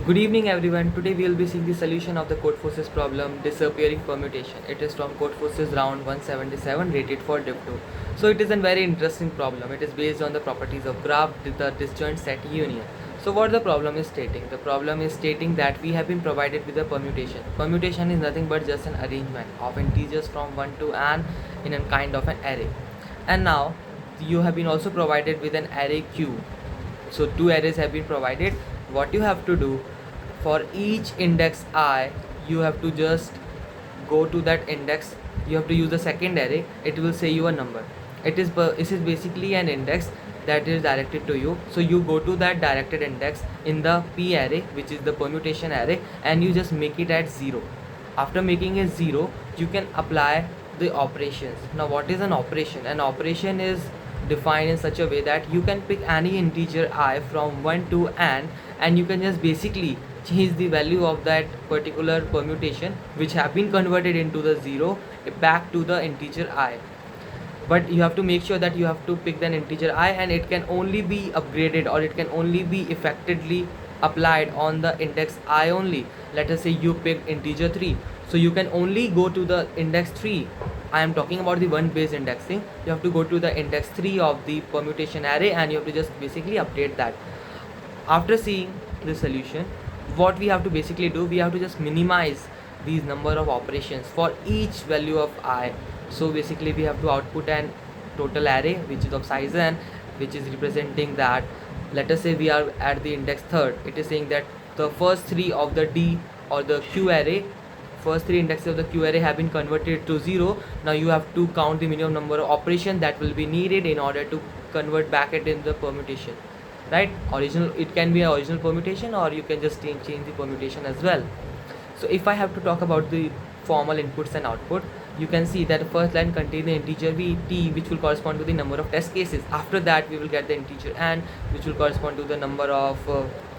Good evening everyone. Today we will be seeing the solution of the Codeforces problem disappearing permutation. It is from Codeforces round 177 rated for Div 2. So it is a very interesting problem. It is based on the properties of graph, the disjoint set union. So what the problem is stating? The problem is stating that we have been provided with a permutation. Permutation is nothing but just an arrangement of integers from 1 to n in a kind of an array. And now you have been also provided with an array Q. So two arrays have been provided. What you have to do, for each index I, you have to just go to that index. You have to use the second array. It will say you a number. This is basically an index that is directed to you. So you go to that directed index in the P array, which is the permutation array, and you just make it at 0. After making it 0, you can apply the operations. Now what is an operation? An operation is defined in such a way that you can pick any integer I from 1 to n, and you can just basically change the value of that particular permutation which have been converted into the 0 back to the integer I. But you have to make sure that you have to pick an integer I, and it can only be upgraded, or it can only be effectively applied on the index I only. Let us say you picked integer 3, so you can only go to the index 3. I am talking about the one based indexing. You have to go to the index 3 of the permutation array, and you have to just basically update that. After seeing the solution, what we have to basically do, we have to just minimize these number of operations for each value of I. So basically we have to output an total array which is of size n, which is representing that, let us say we are at the index 3rd. It is saying that the first 3 of the D or the Q array, first 3 indexes of the Q array have been converted to 0. Now you have to count the minimum number of operations that will be needed in order to convert back it in the permutation, right? Original, it can be an original permutation, or you can just change the permutation as well. So if I have to talk about the formal inputs and output, you can see that the first line contains the integer t, which will correspond to the number of test cases. After that we will get the integer n, which will correspond to the number of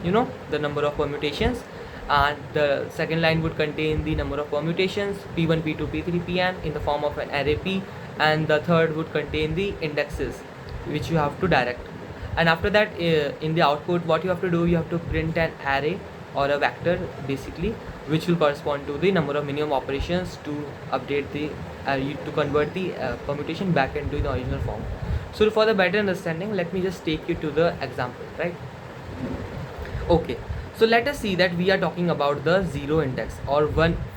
the number of permutations, and the second line would contain the number of permutations p1, p2, p3, pn in the form of an array p, and the third would contain the indexes which you have to direct. And after that, in the output, what you have to do, you have to print an array or a vector basically, which will correspond to the number of minimum operations to update the to convert the permutation back into the original form. So for the better understanding, let me just take you to the example, right? Okay, so let us see that we are talking about the 0 index or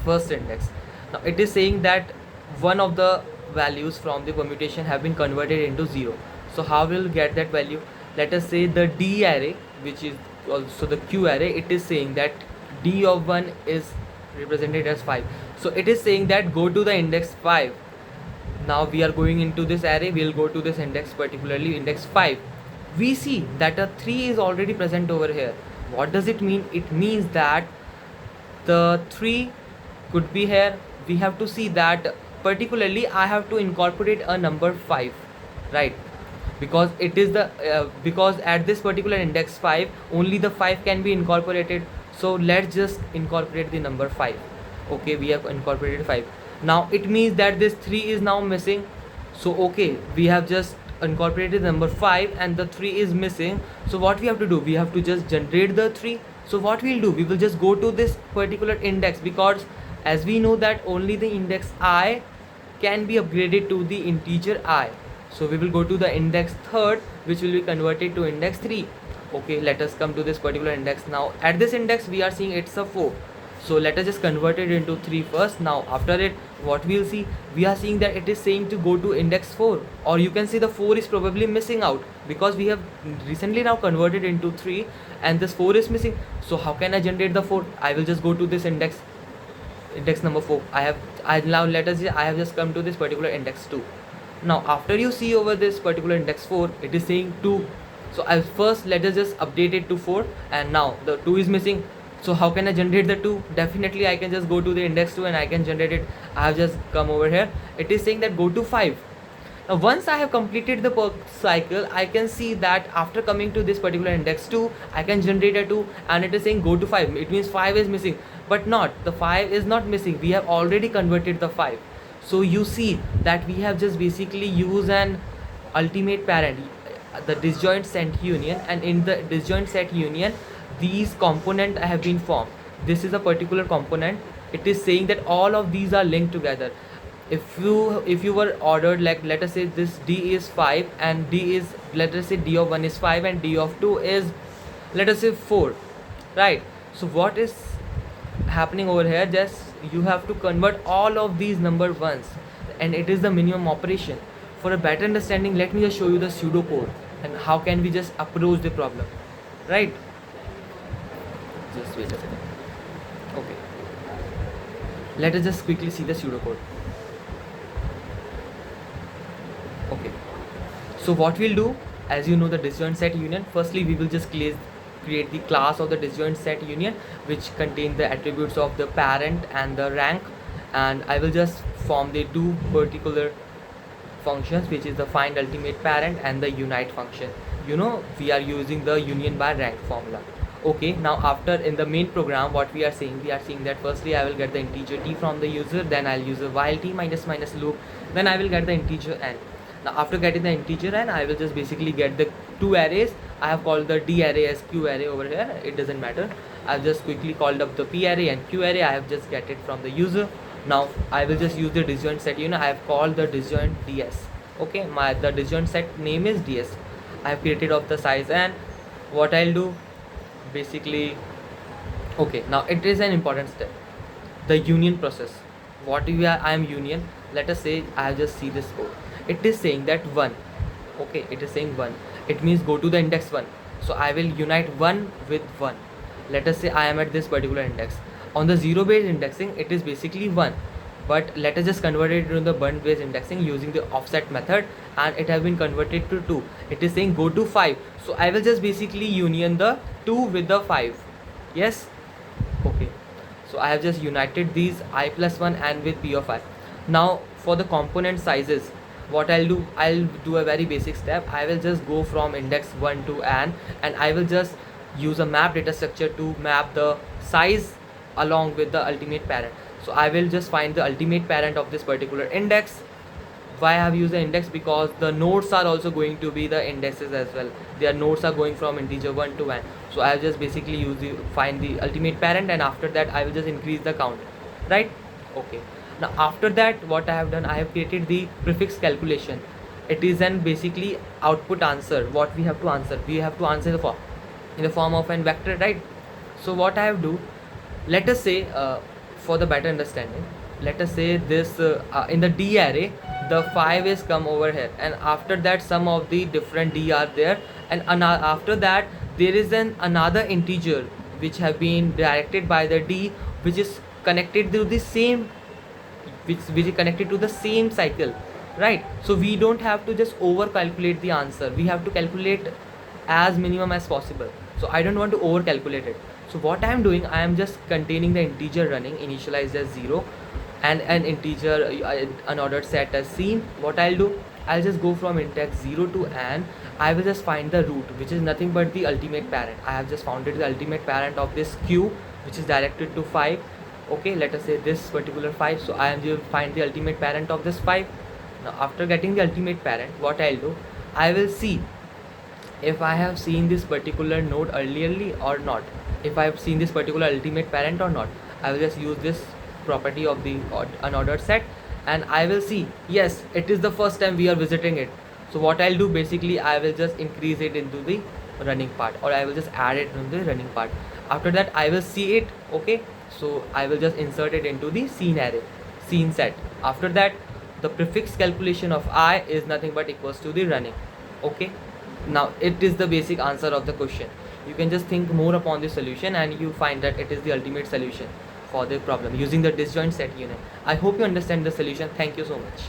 first index. Now it is saying that one of the values from the permutation have been converted into 0. So how will get that value? Let us say the D array, which is also the Q array, it is saying that D of 1 is represented as 5. So it is saying that go to the index 5. Now we are going into this array, we will go to this index, particularly index 5. We see that a 3 is already present over here. What does it mean? It means that the 3 could be here. We have to see that particularly I have to incorporate a number 5, right? Because it is the because at this particular index 5 only the 5 can be incorporated. So let's just incorporate the number 5. Okay, we have incorporated 5. Now it means that this 3 is now missing. So okay, we have just incorporated number 5 and the 3 is missing. So what we have to do, we have to just generate the 3. So what we'll do, we will just go to this particular index, because as we know that only the index I can be upgraded to the integer I. So we will go to the index 3rd, which will be converted to index 3. Okay, let us come to this particular index. Now at this index we are seeing it's a 4. So let us just convert it into 3 first. Now after it, what we'll see, we are seeing that it is saying to go to index 4, or you can see the 4 is probably missing out, because we have recently now converted into 3 and this 4 is missing. So how can I generate the 4? I will just go to this index number 4. I have just come to this particular index 2. Now after you see over this particular index 4, it is saying 2. So I'll first, let us just update it to 4, and now the 2 is missing. So how can I generate the 2? Definitely I can just go to the index 2 and I can generate it. I have just come over here. It is saying that go to 5. Now once I have completed the cycle, I can see that after coming to this particular index 2, I can generate a 2, and it is saying go to 5. It means 5 is missing, but not, the 5 is not missing. We have already converted the 5. So you see that we have just basically used an ultimate parent, the disjoint set union, and in the disjoint set union these component have been formed. This is a particular component. It is saying that all of these are linked together. If you were ordered, like let us say this D is 5 and D is, let us say D of 1 is 5 and D of 2 is, let us say 4, right? So what is happening over here, just you have to convert all of these number once, and it is the minimum operation. For a better understanding, let me just show you the pseudocode and how can we just approach the problem, right? Just wait a second. Okay, let us just quickly see the pseudocode. Okay, so what we'll do, as you know, the disjoint set union, firstly we will just create the class of the disjoint set union, which contain the attributes of the parent and the rank, and I will just form the two particular functions, which is the find ultimate parent and the unite function. You know, we are using the union by rank formula. Okay, now after, in the main program, what we are saying that firstly I will get the integer t from the user, then I'll use a while t minus minus loop, then I will get the integer n. Now after getting the integer n, I will just basically get the two arrays. I have called the D array as Q array over here, it doesn't matter. I've just quickly called up the P array and Q array. I have just get it from the user. Now I will just use the disjoint set union. I have called the disjoint ds. Okay, the disjoint set name is ds. I have created of the size, and what I'll do basically, okay, now it is an important step, the union process. What do we are, I am union, let us say I just see this code. It is saying that 1, okay, it is saying 1, it means go to the index 1. So I will unite 1 with 1. Let us say I am at this particular index. On the 0 based indexing, it is basically 1, but let us just convert it into the bund based indexing using the offset method, and it has been converted to 2. It is saying go to 5, so I will just basically union the 2 with the 5. Yes, okay, so I have just united these I plus 1 and with p of I. Now for the component sizes, what I'll do a very basic step. I will just go from index 1 to n, and I will just use a map data structure to map the size along with the ultimate parent. So I will just find the ultimate parent of this particular index. Why I have used the index? Because the nodes are also going to be the indexes as well. Their nodes are going from integer 1 to n. So I have just basically find the ultimate parent, and after that I will just increase the count, right? Okay, now after that what I have done, I have created the prefix calculation. It is an basically output answer. What we have to answer, we have to answer in the form of an vector, right? So what I have do, let us say for the better understanding, let us say this in the D array, the 5 is come over here, and after that some of the different D are there, and after that there is another integer which have been directed by the D, which is connected to the same, which is connected to the same cycle, right? So we don't have to just over calculate the answer, we have to calculate as minimum as possible. So I don't want to over calculate it. So what I am doing, I am just containing the integer running initialized as 0 and an integer unordered set as seen. What I'll do, I'll just go from index 0 to n. I will just find the root, which is nothing but the ultimate parent. I have just founded the ultimate parent of this q, which is directed to 5. Okay, let us say this particular 5. So I am going to find the ultimate parent of this 5. Now after getting the ultimate parent, what I'll do, I will see if I have seen this particular node earlierly or not, if I have seen this particular ultimate parent or not. I will just use this property of the unordered set, and I will see, yes, it is the first time we are visiting it. So what I'll do, basically I will just increase it into the running part, or I will just add it into the running part. After that I will see it. Okay, so I will just insert it into the scene array, scene set. After that the prefix calculation of I is nothing but equals to the running. Okay, now it is the basic answer of the question. You can just think more upon the solution, and you find that it is the ultimate solution for the problem using the disjoint set union. I hope you understand the solution. Thank you so much.